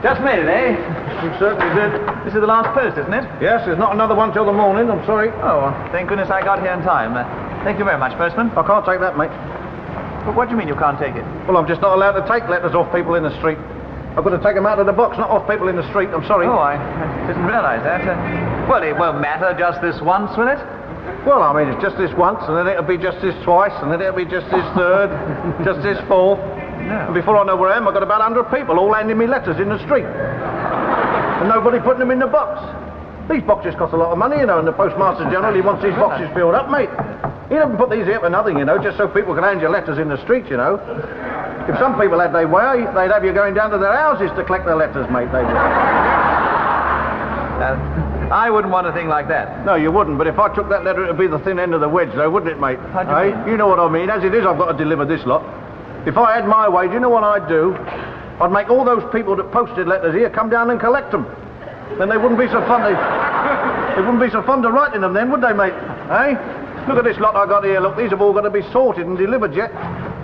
Just made it, eh? You certainly did. This is the last post, isn't it? Yes, there's not another one till the morning, I'm sorry. Oh, well, thank goodness I got here in time. Thank you very much, postman. I can't take that, mate. But what do you mean you can't take it? Well, I'm just not allowed to take letters off people in the street. I've got to take them out of the box, not off people in the street. I'm sorry. Oh, I didn't realise that. Well, it won't matter just this once, will it? Well, I mean, it's just this once, and then it'll be just this twice, and then it'll be just this third, just this fourth. No. And before I know where I am, I've got about 100 people all handing me letters in the street. And nobody putting them in the box. These boxes cost a lot of money, you know, and the Postmaster General, he wants these boxes filled up, mate. He doesn't put these here for nothing, you know, just so people can hand you letters in the street, you know. If some people had their way, they'd have you going down to their houses to collect their letters, mate, they would. I wouldn't want a thing like that. No, you wouldn't, but if I took that letter, it'd be the thin end of the wedge, though, wouldn't it, mate? How do you mean? You know what I mean. As it is, I've got to deliver this lot. If I had my way, do you know what I'd do? I'd make all those people that posted letters here come down and collect them. Then they wouldn't be so fun. They wouldn't be so fun to write in them then, would they, mate? Eh? Look at this lot I got here. Look, these have all got to be sorted and delivered yet.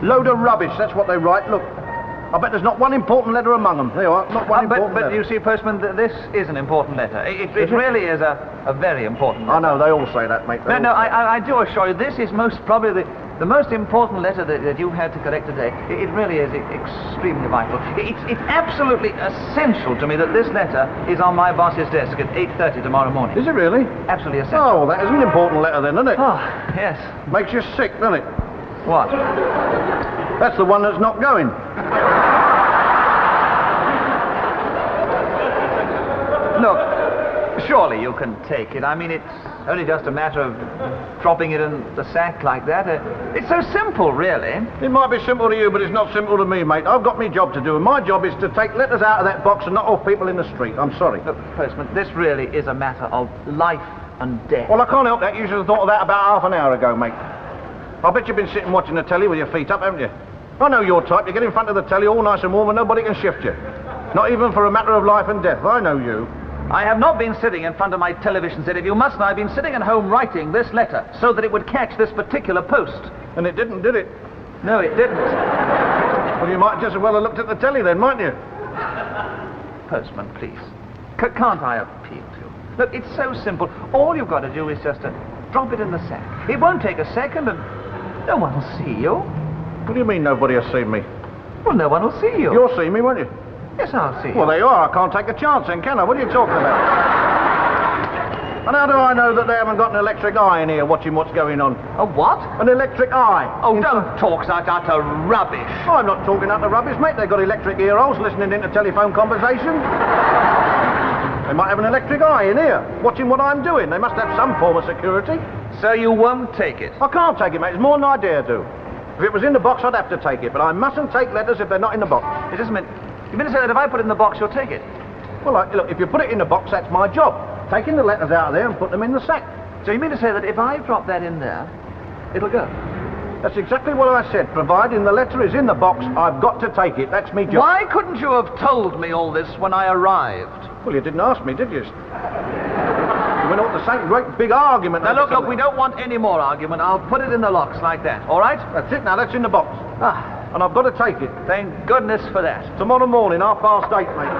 Load of rubbish, that's what they write. Look, I bet there's not one important letter among them. There you are, not one important letter. But you see, postman, this is an important letter. It really is a very important letter. I know, they all say that, mate. No, I do assure you, this is most probably the most important letter that you had to collect today. It really is extremely vital. It's absolutely essential to me that this letter is on my boss's desk at 8:30 tomorrow morning. Is it really? Absolutely essential. Oh, well, that is an important letter then, isn't it? Oh, yes. Makes you sick, doesn't it? What? That's the one that's not going. Look, surely you can take it. I mean, it's only just a matter of dropping it in the sack like that. It's so simple, really. It might be simple to you, but it's not simple to me, mate. I've got my job to do, and my job is to take letters out of that box and not off people in the street. I'm sorry. Look, postman, this really is a matter of life and death. Well, I can't help that. You should have thought of that about half an hour ago, mate. I bet you've been sitting watching the telly with your feet up, haven't you? I know your type. You get in front of the telly all nice and warm and nobody can shift you. Not even for a matter of life and death. I know you. I have not been sitting in front of my television set. If you must know, I've been sitting at home writing this letter so that it would catch this particular post. And it didn't, did it? No, it didn't. Well, you might just as well have looked at the telly then, mightn't you? Postman, please. Can't I appeal to you? Look, it's so simple. All you've got to do is just to drop it in the sack. It won't take a second and no one will see you. What do you mean nobody has seen me? Well, no one will see you. You'll see me, won't you? Yes, I'll see you. Well, there you are. I can't take a chance then, can I? What are you talking about? And how do I know that they haven't got an electric eye in here watching what's going on? A what? An electric eye. Oh, don't talk such utter rubbish. I'm not talking utter rubbish, mate. They've got electric ear holes listening into telephone conversations. They might have an electric eye in here, watching what I'm doing. They must have some form of security. So you won't take it? I can't take it, mate. It's more than I dare do. If it was in the box, I'd have to take it, but I mustn't take letters if they're not in the box. It doesn't mean... You mean to say that if I put it in the box, you'll take it? Well, look, if you put it in the box, that's my job. Taking the letters out of there and put them in the sack. So you mean to say that if I drop that in there, it'll go? That's exactly what I said. Providing the letter is in the box, I've got to take it. That's me job. Why couldn't you have told me all this when I arrived? Well, you didn't ask me, did you? You went on the same great big argument. Now, look, we don't want any more argument. I'll put it in the locks like that, all right? That's it now, that's in the box. Ah. And I've got to take it. Thank goodness for that. Tomorrow morning, 8:30, mate.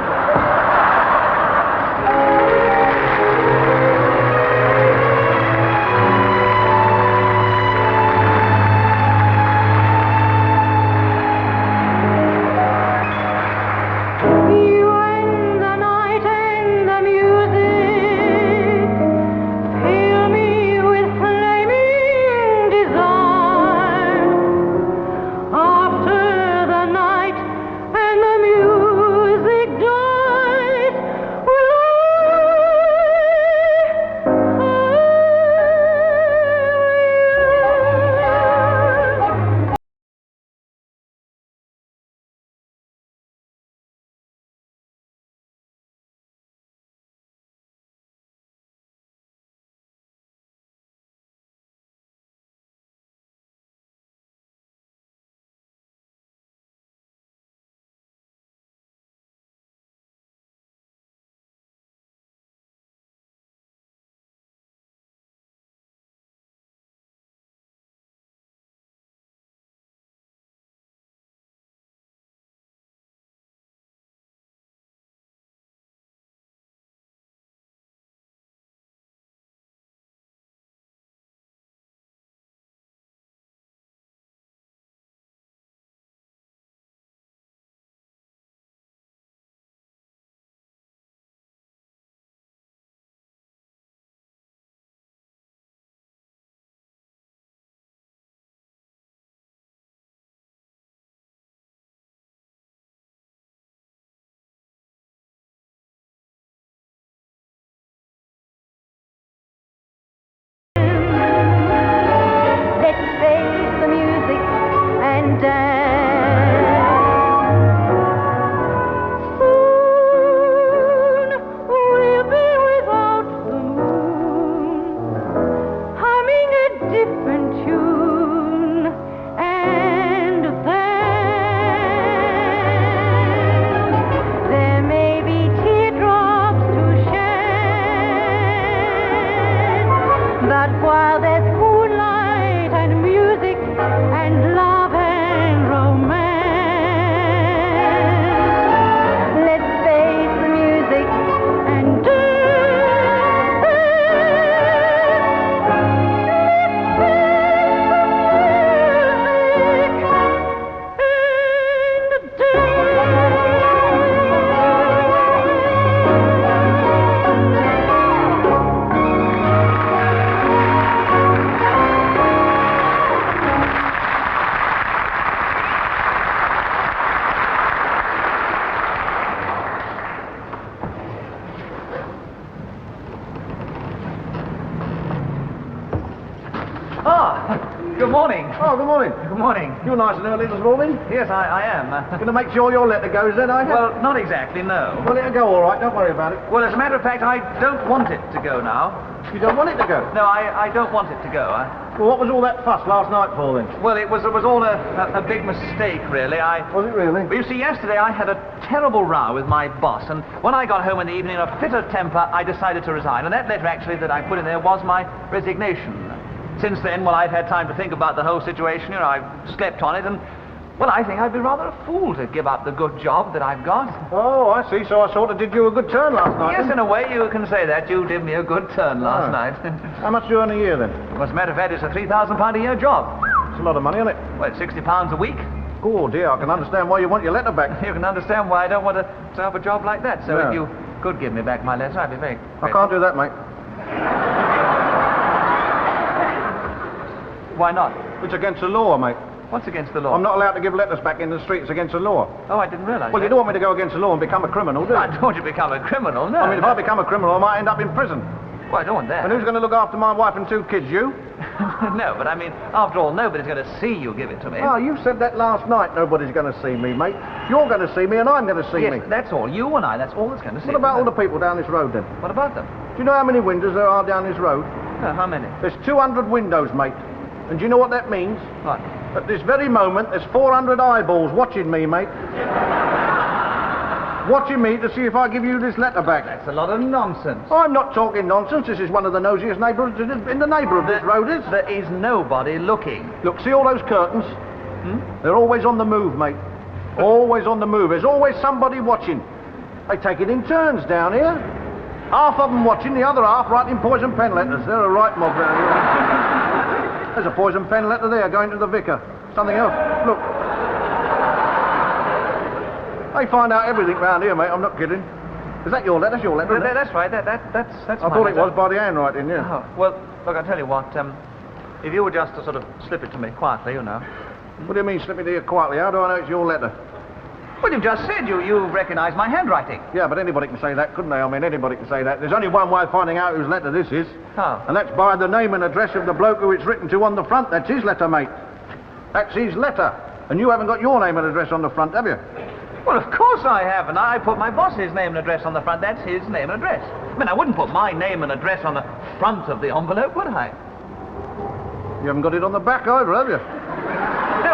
And the music dies. Will morning. Oh, good morning. Good morning. You're nice and early this morning. Yes, I am. Going to make sure your letter goes then, are you? Well, not exactly, no. Well, it'll go all right. Don't worry about it. Well, as a matter of fact, I don't want it to go now. You don't want it to go? No, I don't want it to go. Well, what was all that fuss last night for then? Well, it was all a big mistake, really. Was it really? But you see, yesterday I had a terrible row with my boss, and when I got home in the evening in a fit of temper, I decided to resign. And that letter, actually, that I put in there was my resignation. Since then, well, I've had time to think about the whole situation. You know, I've slept on it, and, well, I think I'd be rather a fool to give up the good job that I've got. Oh, I see. So I sort of did you a good turn last night. Yes, in a way, you can say that. You did me a good turn last night. How much do you earn a year, then? Well, as a matter of fact, it's a £3,000 a year job. It's a lot of money, isn't it? Well, it's £60 a week. Oh, dear, I can understand why you want your letter back. You can understand why I don't want to have a job like that. So Yeah. if you could give me back my letter, I'd be very I grateful. can't do that, mate. Why not? It's against the law, mate. What's against the law? I'm not allowed to give letters back in the street. It's against the law. Oh, I didn't realise Well, that. you don't want me to go against the law and become a criminal, do you? I don't want you to become a criminal, no. I mean, if I become a criminal, I might end up in prison. Well, I don't want that. And who's going to look after my wife and 2 kids, you? No, but I mean, after all, nobody's going to see you give it to me. Oh, you said that last night. Nobody's going to see me, mate. You're going to see me and I'm going to see Yes, me. that's all. You and I, that's all that's going to see What about all me. the people down this road, then? What about them? Do you know how many windows there are down this road? How many? There's 200 windows, mate. And do you know what that means? What? At this very moment, there's 400 eyeballs watching me, mate. Watching me to see if I give you this letter back. That's a lot of nonsense. I'm not talking nonsense. This is one of the nosiest neighbours in the neighbour of this road is. There is nobody looking. Look, see all those curtains? They're always on the move, mate. Always on the move. There's always somebody watching. They take it in turns down here. Half of them watching, the other half writing poison pen letters. They're a right mob round here. There's a poison pen letter there going to the vicar. Something else. Look. They find out everything round here, mate. I'm not kidding. Is that your letter? That's your letter, isn't it? That's right. That's I my thought it letter. was by the handwriting, yeah. Oh, well, look, I'll tell you what. If you were just to sort of slip it to me quietly, you know. What do you mean, slip it here quietly? How do I know it's your letter? Well, you've just said you recognise my handwriting. Yeah, but anybody can say that, couldn't they? I mean, anybody can say that. There's only one way of finding out whose letter this is. How? And that's by the name and address of the bloke who it's written to on the front. That's his letter, mate. That's his letter. And you haven't got your name and address on the front, have you? Well, of course I haven't. I put my boss's name and address on the front. That's his name and address. I mean, I wouldn't put my name and address on the front of the envelope, would I? You haven't got it on the back either, have you? No,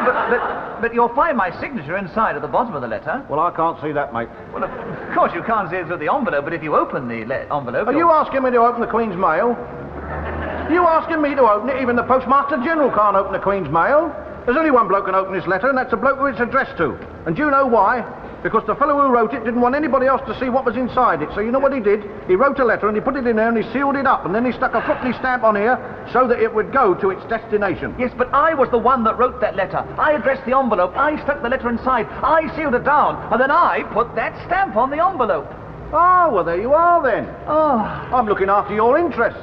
but you'll find my signature inside at the bottom of the letter. Well, I can't see that, mate. Well, of course you can't see it through the envelope, but if you open the envelope... Are you asking me to open the Queen's mail? Are you asking me to open it? Even the Postmaster General can't open the Queen's mail. There's only one bloke can open this letter, and that's the bloke who it's addressed to. And do you know why? Because the fellow who wrote it didn't want anybody else to see what was inside it. So you know what he did? He wrote a letter and he put it in there and he sealed it up. And then he stuck a footly stamp on here so that it would go to its destination. Yes, but I was the one that wrote that letter. I addressed the envelope. I stuck the letter inside. I sealed it down. And then I put that stamp on the envelope. Oh, well, there you are then. Oh. I'm looking after your interests.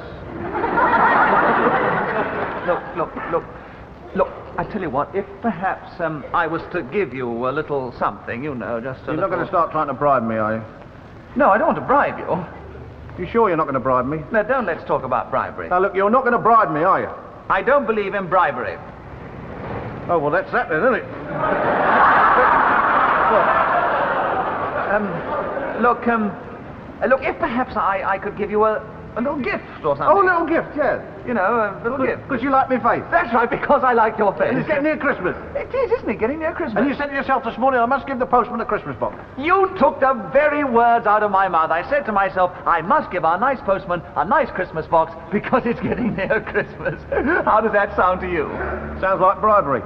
Look, I tell you what, if perhaps I was to give you a little something, you know, just a You're not going to start trying to bribe me, are you? No, I don't want to bribe you. You sure you're not going to bribe me? Now, don't let's talk about bribery. Now, look, you're not going to bribe me, are you? I don't believe in bribery. Oh, well, that's that then, isn't it? Look, if perhaps I could give you a little gift or something. Oh, a little gift, yes. You know, a little gift. Because you like me face. That's right, because I like your face. And it's getting near Christmas. It is, isn't it? Getting near Christmas. And you said to yourself this morning, I must give the postman a Christmas box. You took the very words out of my mouth. I said to myself, I must give our nice postman a nice Christmas box because it's getting near Christmas. How does that sound to you? Sounds like bribery.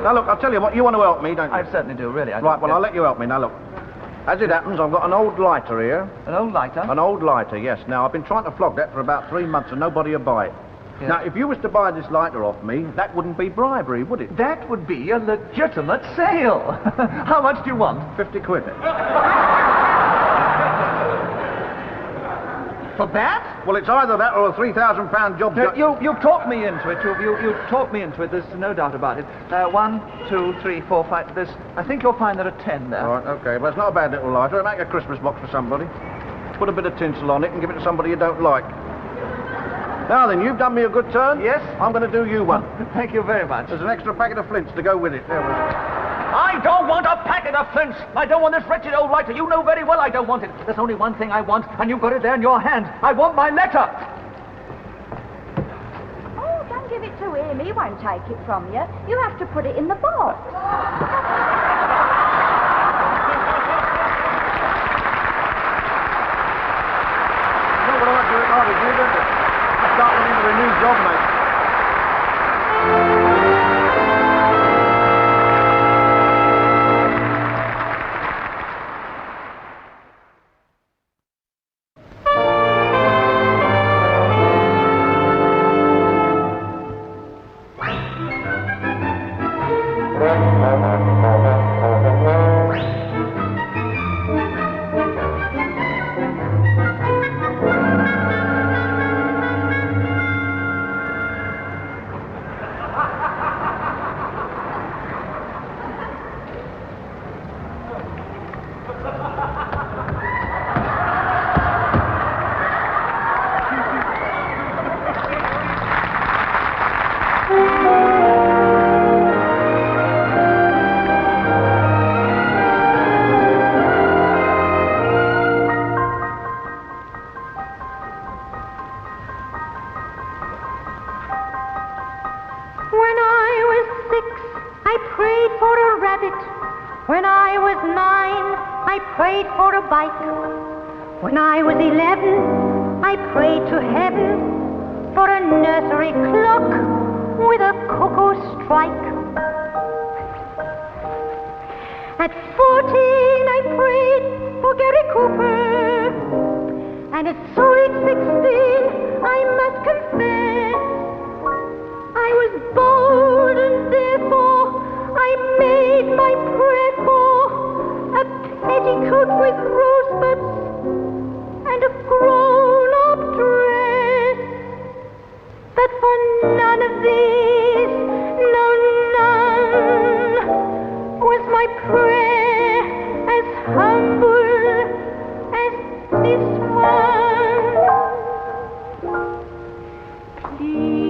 Now, look, I'll tell you what, you want to help me, don't you? I certainly do, really. Right, well, I'll let you help me. Now, look. As it happens, I've got an old lighter here. An old lighter? An old lighter, yes. Now, I've been trying to flog that for about 3 months and nobody will buy it. Yes. Now, if you was to buy this lighter off me, that wouldn't be bribery, would it? That would be a legitimate sale. How much do you want? 50 quid. For that? Well, it's either that or a £3,000 job. You've talked me into it. You've talked me into it. There's no doubt about it. 1, 2, 3, 4, 5. I think you'll find there are 10 there. All right, OK. Well, it's not a bad little lighter. It'll make a Christmas box for somebody. Put a bit of tinsel on it and give it to somebody you don't like. Now then, you've done me a good turn. Yes? I'm going to do you one. Thank you very much. There's an extra packet of flints to go with it. There we go. I don't want a packet of flints. I don't want this wretched old lighter. You know very well I don't want it. There's only one thing I want, and you've got it there in your hand. I want my letter. Oh, don't give it to him. He won't take it from you. You have to put it in the box. You know what I like to regard as you, don't you? I'm starting into a new job, mate. When I was 9, I prayed for a bike. When I was 11, I prayed to heaven for a nursery clock with a cuckoo strike. At 14, I prayed for Gary Cooper. And at sweet 16, I must confess, I was bold and therefore I made my prayer for a petticoat with rosebuds and a grown-up dress. But for none of these, no, none, was my prayer as humble as this one. Please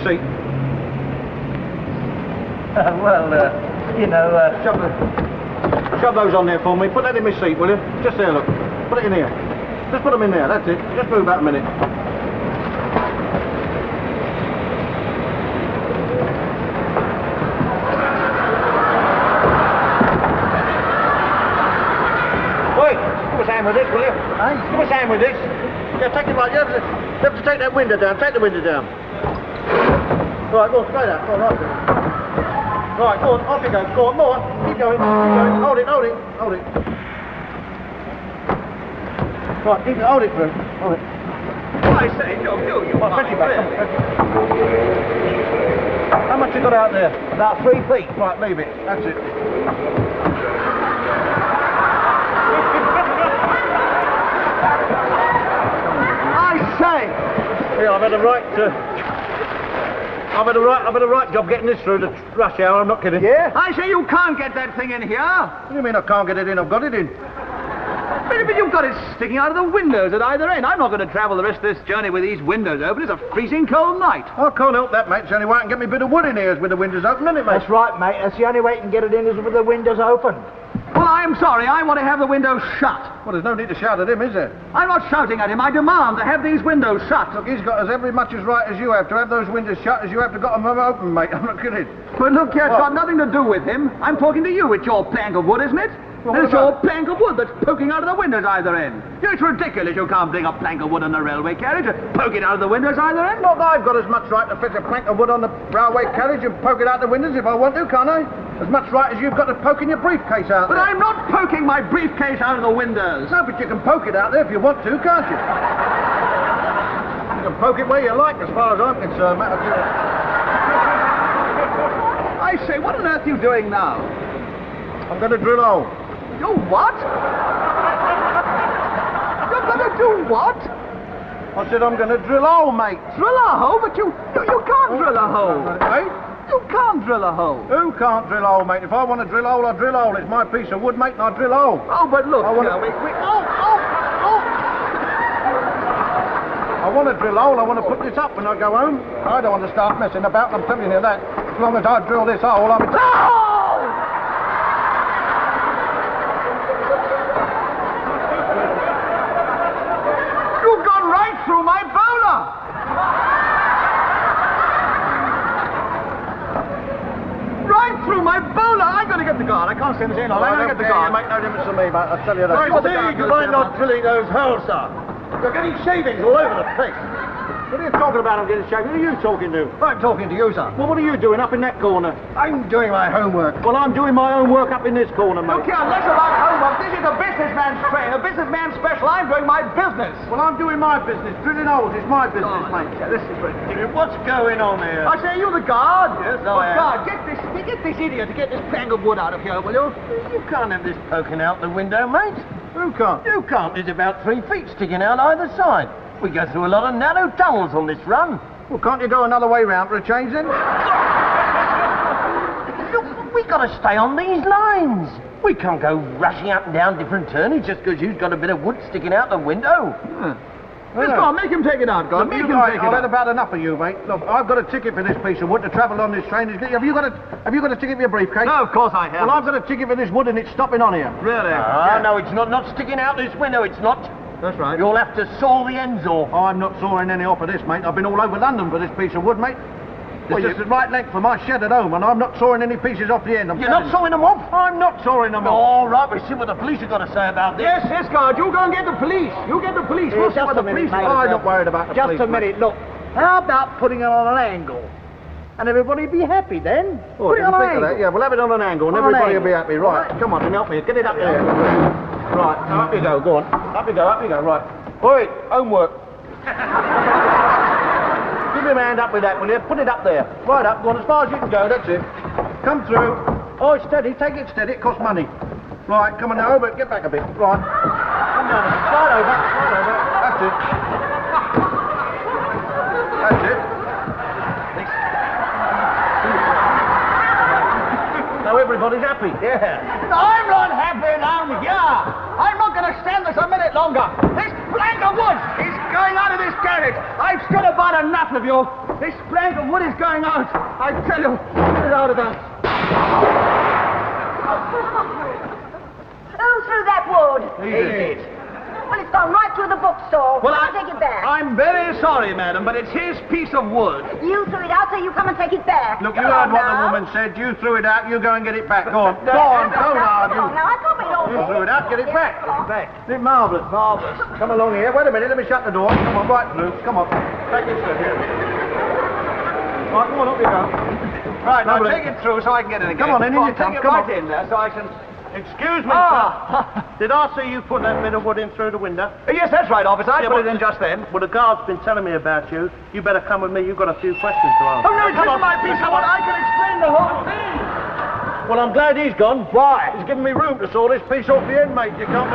seat. Shove those on there for me. Put that in my seat, will you? Just there, look. Put it in here. Just put them in there, that's it. Just move that a minute. Wait, give us a hand with this, will you? Give us a hand with this. Yeah, take it right. You have to take that window down. Take the window down. Right, go on, straight out. Go on, right. Right, go on, off you go. Go on, more. Keep going, keep going. Hold it, hold it, hold it. Right, keep it, hold it for him. Hold it. I say, no, you Right, fetch it back. How much you got out there? About 3 feet. Right, leave it. That's it. I say! Yeah, I've had a right job getting this through the rush hour, I'm not kidding. Yeah? I say you can't get that thing in here. What do you mean I can't get it in? I've got it in. But you've got it sticking out of the windows at either end. I'm not going to travel the rest of this journey with these windows open. It's a freezing cold night. I can't help that, mate. It's the only way I can get me a bit of wood in here is with the windows open, isn't it, mate? That's right, mate. That's the only way you can get it in is with the windows open. Well, I'm sorry. I want to have the windows shut. Well, there's no need to shout at him, is there? I'm not shouting at him. I demand to have these windows shut. Look, he's got as every much as right as you have to have those windows shut as you have to got them open, mate. I'm not kidding. But look here, it's got nothing to do with him. I'm talking to you. It's your plank of wood, isn't it? Well, It's your plank of wood that's poking out of the windows either end. It's ridiculous. You can't bring a plank of wood on a railway carriage and poke it out of the windows either end. Look, I've got as much right to fit a plank of wood on the railway carriage and poke it out the windows if I want to, can't I? As much right as you've got to poking your briefcase out But there. I'm not poking my briefcase out of the windows. No, but you can poke it out there if you want to, can't you? You can poke it where you like, as far as I'm concerned, mate. I say, what on earth are you doing now? I'm going to drill a hole. You what? You're going to do what? I said I'm going to drill a hole, mate. Drill a hole? But you can't drill a hole. Hey? You can't drill a hole. Who can't drill a hole, mate? If I want to drill a hole, I drill a hole. It's my piece of wood, mate, and I drill a hole. Oh, but look, I want here, to... oh! I want to drill a hole. I want to put this up when I go home. I don't want to start messing about, I'm telling you that. As long as I drill this hole, I'm... No! You've gone right through my bowler! Right through my bowler! I'm going to get the guard. I can't stand this in. I'm going to get the guard. You make no difference to me, mate. I'll tell you that. I see you might not drilling those holes, sir. You're getting shavings all over the place. What are you talking about? I'm getting shaved. Who are you talking to? I'm talking to you, sir. Well, what are you doing up in that corner? I'm doing my homework. Well, I'm doing my own work up in this corner, mate. Look here, less about homework. This is a businessman's trade, a businessman's special. I'm doing my business. Well, I'm doing my business. Drilling holes is my business, mate. This is ridiculous. What's going on here? I say, you the guard? Yes, Oh, I am. guard, get this idiot to get this plank of wood out of here, will you? You can't have this poking out the window, mate. Who can't? You can't. There's about 3 feet sticking out either side. We go through a lot of narrow tunnels on this run. Well, can't you go another way round for a change, then? Look, we got to stay on these lines. We can't go rushing up and down different turnings just because you've got a bit of wood sticking out the window. Let's go on, make him take it out, God. Make him take it I've had out. about enough of you, mate. Look, I've got a ticket for this piece of wood to travel on this train. Have you got a ticket for your briefcase? No, of course I have. Well, I've got a ticket for this wood and it's stopping on here. Really? Ah, no, it's not sticking out this window, it's not. That's right. You'll have to saw the ends off. Oh, I'm not sawing any off of this, mate. I've been all over London for this piece of wood, mate. It's just the right length for my shed at home, and I'm not sawing any pieces off the end. You're not sawing them off? I'm not sawing them off. All right, we'll see what the police are going to say about this. Yes, guard. You go and get the police. You get the police. We'll see what the police Oh, are. I'm not worried about the police, Just a minute, look. How about putting it on an angle? And everybody be happy then. Oh, Put it on an think of angle. that? Yeah, we'll have it on an angle, and On an everybody will be angle. happy. Right, come on, then help me. Get it up there. Right, now up you go. Go on. Up you go. Right. Oi, homework. Give him a hand up with that, will you? Put it up there. Right up. Go on, as far as you can go. That's it. Come through. Oh, steady. Take it steady. It costs money. Right, come on now, over. Get back a bit. Right. Come down a bit. Slide over. That's it. That's it. Now everybody's happy. Yeah. I'm not happy down here. I'm not going to stand this a minute longer. This plank of wood is going out of this carriage. I've stood about enough of you. This plank of wood is going out. I tell you, get it out of that. Who threw that wood? He did. Well, it's gone right through the bookstore. Well, I'll take it back. I'm very sorry, madam, but it's his piece of wood. You threw it out, so you come and take it back. Look, you Come heard on what now. the woman said. You threw it out. You go and get it back. Go on. Go on. Don't Come argue. on now, I thought we'd all You threw it out. Get it back. Come on. Back. Isn't it marvellous? Marvellous. Come along here. Wait a minute. Let me shut the door. Come on. Right through. Come on. Take it through here. Right, come on. Up you go. Right, now Lovely. take it through so I can get in again. Come on, in you come. Take it Come right on. in there so I can... Excuse me, Ah. sir. Did I see you put that bit of wood in through the window? Yes, that's right, officer. I Yeah, put but- it in just then. Well, the guard's been telling me about you. You better come with me. You've got a few questions to ask. Oh, no, it's just my piece of wood. I can explain the whole thing. Well, I'm glad he's gone. Why? He's given me room to saw this piece off the end, mate. You can't...